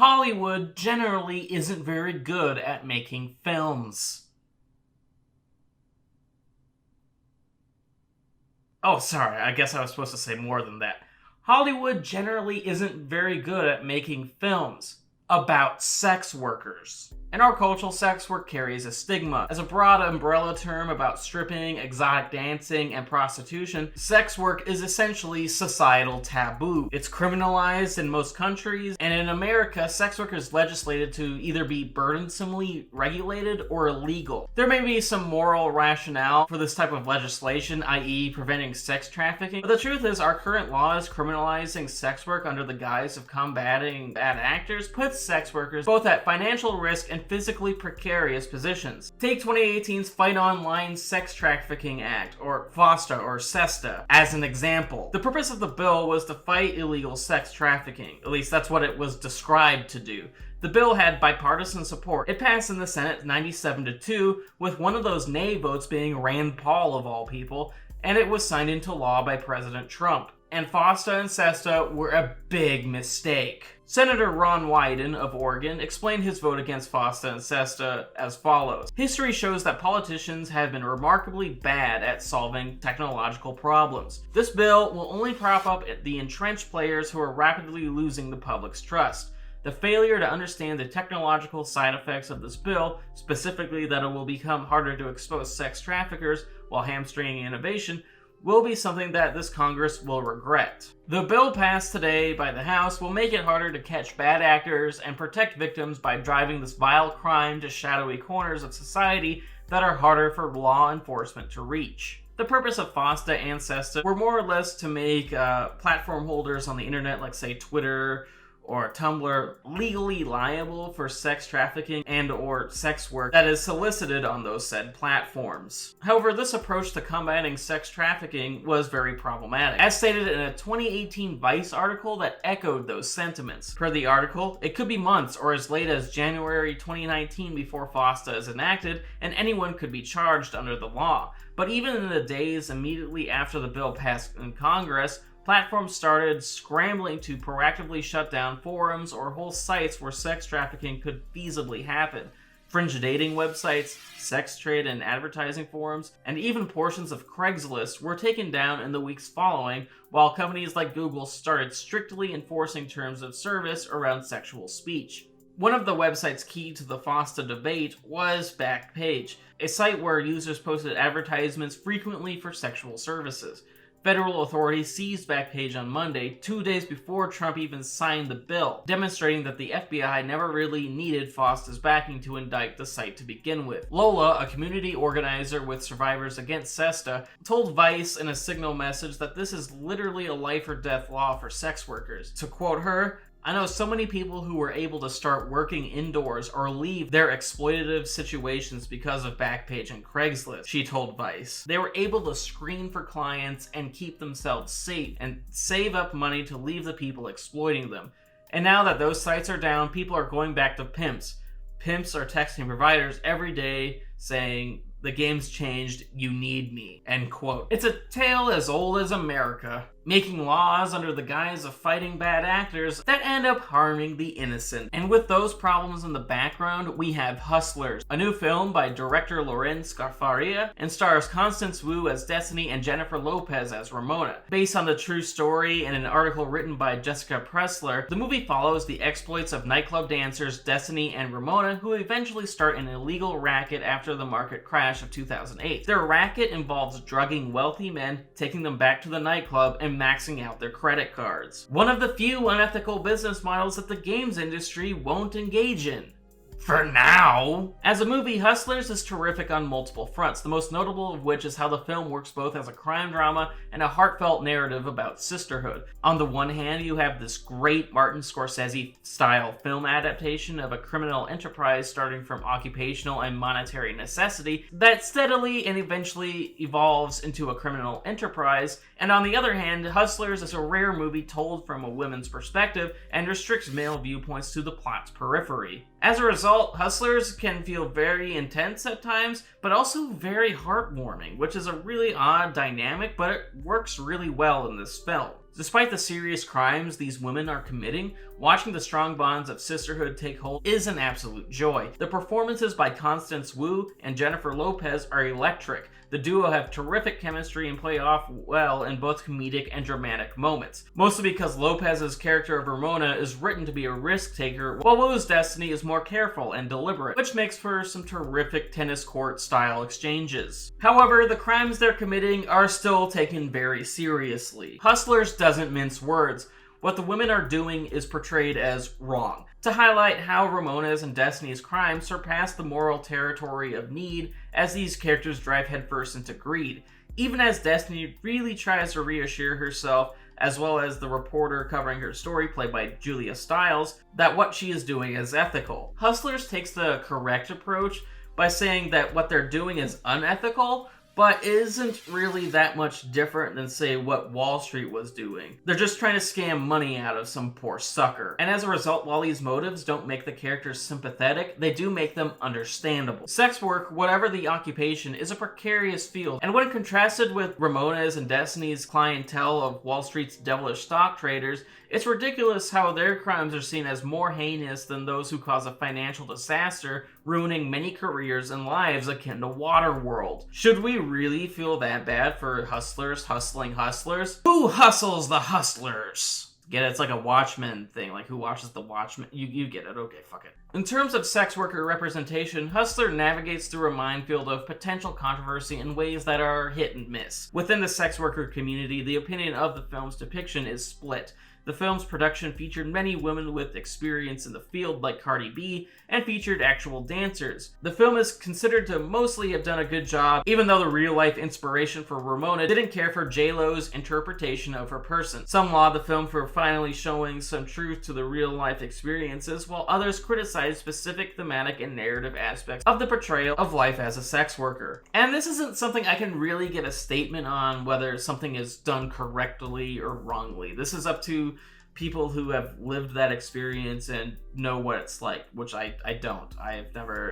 Hollywood generally isn't very good at making films. Oh, sorry, I guess I was supposed to say more than that. Hollywood generally isn't very good at making films about sex workers. In our culture, sex work carries a stigma. As a broad umbrella term about stripping, exotic dancing, and prostitution, sex work is essentially societal taboo. It's criminalized in most countries, and in America, sex work is legislated to either be burdensomely regulated or illegal. There may be some moral rationale for this type of legislation, i.e. preventing sex trafficking, but the truth is our current laws criminalizing sex work under the guise of combating bad actors puts sex workers both at financial risk and physically precarious positions. Take 2018's Fight Online Sex Trafficking Act, or FOSTA or SESTA, as an example. The purpose of the bill was to fight illegal sex trafficking. At least that's what it was described to do. The bill had bipartisan support. It passed in the Senate 97-2, with one of those nay votes being Rand Paul of all people, and it was signed into law by President Trump. And FOSTA and SESTA were a big mistake. Senator Ron Wyden of Oregon explained his vote against FOSTA and SESTA as follows. History shows that politicians have been remarkably bad at solving technological problems. This bill will only prop up the entrenched players who are rapidly losing the public's trust. The failure to understand the technological side effects of this bill, specifically that it will become harder to expose sex traffickers while hamstringing innovation, will be something that this Congress will regret. The bill passed today by the House will make it harder to catch bad actors and protect victims by driving this vile crime to shadowy corners of society that are harder for law enforcement to reach. The purpose of FOSTA and SESTA were more or less to make platform holders on the internet, like say Twitter or Tumblr, legally liable for sex trafficking and or sex work that is solicited on those said platforms. However, this approach to combating sex trafficking was very problematic, as stated in a 2018 Vice article that echoed those sentiments. Per the article, it could be months or as late as January 2019 before FOSTA is enacted, and anyone could be charged under the law. But even in the days immediately after the bill passed in Congress, platforms started scrambling to proactively shut down forums or whole sites where sex trafficking could feasibly happen. Fringe dating websites, sex trade and advertising forums, and even portions of Craigslist were taken down in the weeks following, while companies like Google started strictly enforcing terms of service around sexual speech. One of the websites key to the FOSTA debate was Backpage, a site where users posted advertisements frequently for sexual services. Federal authorities seized Backpage on Monday, 2 days before Trump even signed the bill, demonstrating that the FBI never really needed FOSTA's backing to indict the site to begin with. Lola, a community organizer with Survivors Against SESTA, told Vice in a Signal message that this is literally a life or death law for sex workers. To quote her, "I know so many people who were able to start working indoors or leave their exploitative situations because of Backpage and Craigslist," she told Vice. They were able to screen for clients and keep themselves safe and save up money to leave the people exploiting them. And now that those sites are down, people are going back to pimps. Pimps are texting providers every day saying, "The game's changed, you need me," end quote. It's a tale as old as America, making laws under the guise of fighting bad actors that end up harming the innocent. And with those problems in the background, we have Hustlers, a new film by director Lorene Scafaria and stars Constance Wu as Destiny and Jennifer Lopez as Ramona. Based on the true story and an article written by Jessica Pressler, the movie follows the exploits of nightclub dancers Destiny and Ramona, who eventually start an illegal racket after the market crash of 2008. Their racket involves drugging wealthy men, taking them back to the nightclub, and maxing out their credit cards. One of the few unethical business models that the games industry won't engage in. For now. As a movie, Hustlers is terrific on multiple fronts, the most notable of which is how the film works both as a crime drama and a heartfelt narrative about sisterhood. On the one hand, you have this great Martin Scorsese-style film adaptation of a criminal enterprise starting from occupational and monetary necessity that steadily and eventually evolves into a criminal enterprise, and on the other hand, Hustlers is a rare movie told from a woman's perspective and restricts male viewpoints to the plot's periphery. As a result, Hustlers can feel very intense at times, but also very heartwarming, which is a really odd dynamic, but it works really well in this film. Despite the serious crimes these women are committing, watching the strong bonds of sisterhood take hold is an absolute joy. The performances by Constance Wu and Jennifer Lopez are electric. The duo have terrific chemistry and play off well in both comedic and dramatic moments, mostly because Lopez's character of Ramona is written to be a risk taker, while Wu's destiny is more careful and deliberate, which makes for some terrific tennis court style exchanges. However, the crimes they're committing are still taken very seriously. Hustlers doesn't mince words. What the women are doing is portrayed as wrong, to highlight how Ramona's and Destiny's crimes surpass the moral territory of need as these characters drive headfirst into greed, even as Destiny really tries to reassure herself, as well as the reporter covering her story, played by Julia Stiles, that what she is doing is ethical. Hustlers takes the correct approach by saying that what they're doing is unethical, but isn't really that much different than, say, what Wall Street was doing. They're just trying to scam money out of some poor sucker. And as a result, while these motives don't make the characters sympathetic, they do make them understandable. Sex work, whatever the occupation, is a precarious field, and when contrasted with Ramona's and Destiny's clientele of Wall Street's devilish stock traders, it's ridiculous how their crimes are seen as more heinous than those who cause a financial disaster, ruining many careers and lives akin to Waterworld. Should we really feel that bad for hustlers hustling hustlers? Who hustles the hustlers? Get it? It's like a Watchmen thing. Like, who watches the Watchmen? You get it. Okay, fuck it. In terms of sex worker representation, Hustler navigates through a minefield of potential controversy in ways that are hit and miss. Within the sex worker community, the opinion of the film's depiction is split. The film's production featured many women with experience in the field, like Cardi B, and featured actual dancers. The film is considered to mostly have done a good job, even though the real-life inspiration for Ramona didn't care for J-Lo's interpretation of her person. Some laud the film for finally showing some truth to the real-life experiences, while others criticized specific thematic and narrative aspects of the portrayal of life as a sex worker. And this isn't something I can really get a statement on whether something is done correctly or wrongly. This is up to people who have lived that experience and know what it's like, which I don't. I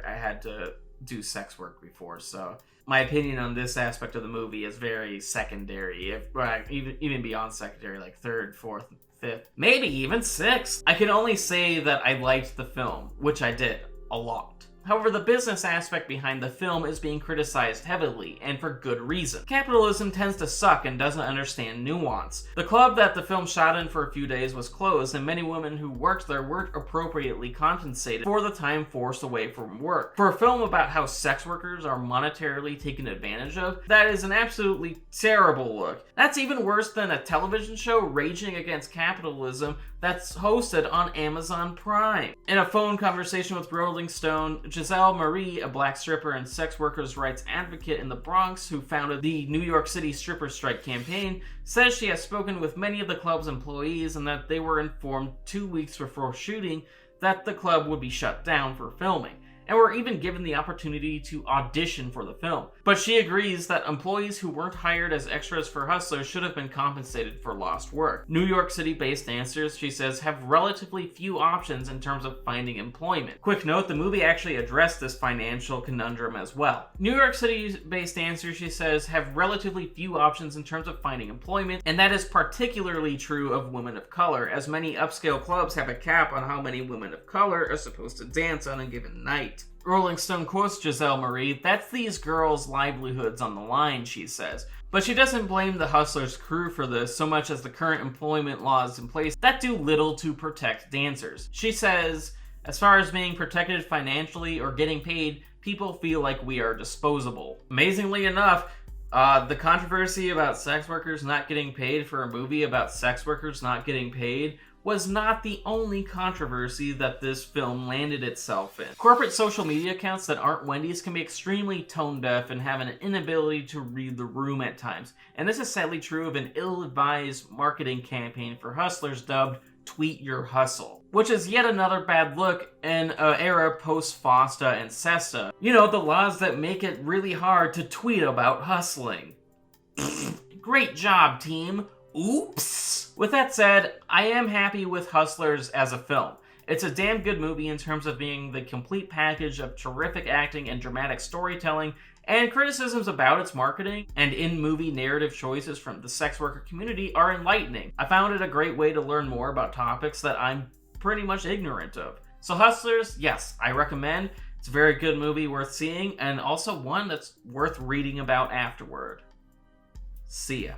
had to do sex work before, so my opinion on this aspect of the movie is very secondary, even beyond secondary, like third, fourth, fifth, maybe even sixth. I can only say that I liked the film, which I did a lot. However, the business aspect behind the film is being criticized heavily, and for good reason. Capitalism tends to suck and doesn't understand nuance. The club that the film shot in for a few days was closed, and many women who worked there weren't appropriately compensated for the time forced away from work. For a film about how sex workers are monetarily taken advantage of, that is an absolutely terrible look. That's even worse than a television show raging against capitalism that's hosted on Amazon Prime. In a phone conversation with Rolling Stone, Giselle Marie, a black stripper and sex workers' rights advocate in the Bronx who founded the New York City stripper strike campaign, says she has spoken with many of the club's employees and that they were informed 2 weeks before shooting that the club would be shut down for filming, and were even given the opportunity to audition for the film. But she agrees that employees who weren't hired as extras for Hustlers should have been compensated for lost work. New York City-based dancers, she says, have relatively few options in terms of finding employment. Quick note, the movie actually addressed this financial conundrum as well. New York City-based dancers, she says, have relatively few options in terms of finding employment, and that is particularly true of women of color, as many upscale clubs have a cap on how many women of color are supposed to dance on a given night. Rolling Stone quotes Giselle Marie, "That's these girls' livelihoods on the line," she says. But she doesn't blame the Hustlers crew for this so much as the current employment laws in place that do little to protect dancers. She says, as far as being protected financially or getting paid, people feel like we are disposable. Amazingly enough, the controversy about sex workers not getting paid for a movie about sex workers not getting paid was not the only controversy that this film landed itself in. Corporate social media accounts that aren't Wendy's can be extremely tone deaf and have an inability to read the room at times, and this is sadly true of an ill-advised marketing campaign for Hustlers dubbed Tweet Your Hustle, which is yet another bad look in an era post-FOSTA and SESTA. You know, the laws that make it really hard to tweet about hustling. Great job, team. Oops! With that said, I am happy with Hustlers as a film. It's a damn good movie in terms of being the complete package of terrific acting and dramatic storytelling, and criticisms about its marketing and in-movie narrative choices from the sex worker community are enlightening. I found it a great way to learn more about topics that I'm pretty much ignorant of. So Hustlers, yes, I recommend. It's a very good movie worth seeing, and also one that's worth reading about afterward. See ya.